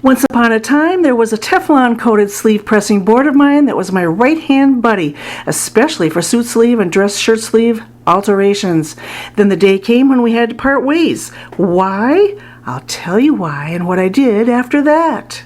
Once upon a time, there was a Teflon-coated sleeve pressing board of mine that was my right-hand buddy, especially for suit sleeve and dress shirt sleeve alterations. Then the day came when we had to part ways. Why? I'll tell you why and what I did after that.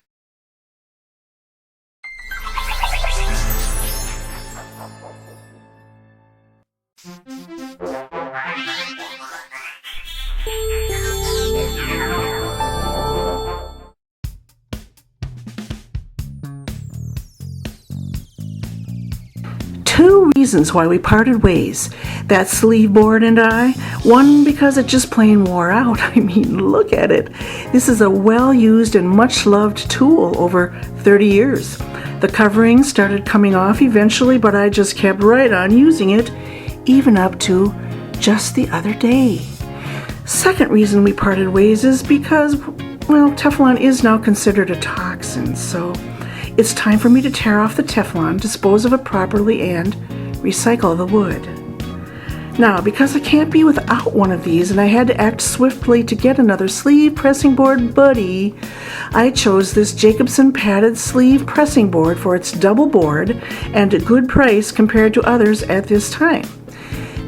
Two reasons why we parted ways, that sleeve board and I. One, because it just plain wore out. I mean, look at it. This is a well-used and much-loved tool over 30 years. The covering started coming off eventually, but I just kept right on using it, even up to just the other day. Second reason we parted ways is because, well, Teflon is now considered a toxin, so it's time for me to tear off the Teflon, dispose of it properly, and recycle the wood. Now, because I can't be without one of these and I had to act swiftly to get another sleeve pressing board buddy, I chose this Jacobson padded sleeve pressing board for its double board and a good price compared to others at this time.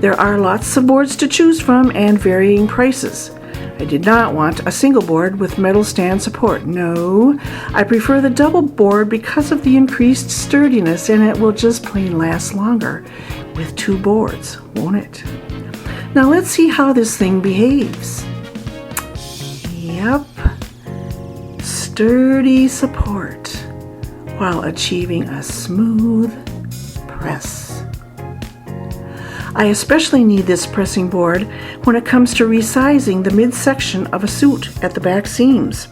There are lots of boards to choose from and varying prices. I did not want a single board with metal stand support. No, I prefer the double board because of the increased sturdiness, and it will just plain last longer with two boards, won't it? Now let's see how this thing behaves. Yep, sturdy support while achieving a smooth press. I especially need this pressing board when it comes to resizing the midsection of a suit at the back seams.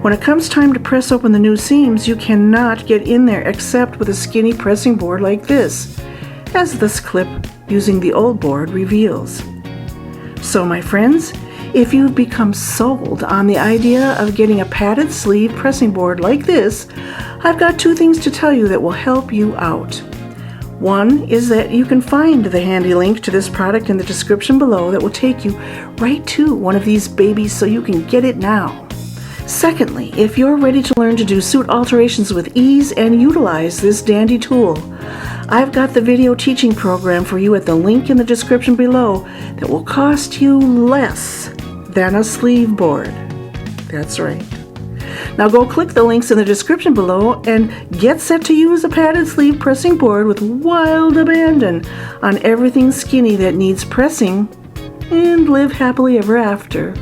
When it comes time to press open the new seams, you cannot get in there except with a skinny pressing board like this, as this clip using the old board reveals. So my friends, if you've become sold on the idea of getting a padded sleeve pressing board like this, I've got two things to tell you that will help you out. One is that you can find the handy link to this product in the description below that will take you right to one of these babies so you can get it now. Secondly, if you're ready to learn to do suit alterations with ease and utilize this dandy tool, I've got the video teaching program for you at the link in the description below that will cost you less than a sleeve board. That's right. Now go click the links in the description below and get set to use a padded sleeve pressing board with wild abandon on everything skinny that needs pressing, and live happily ever after.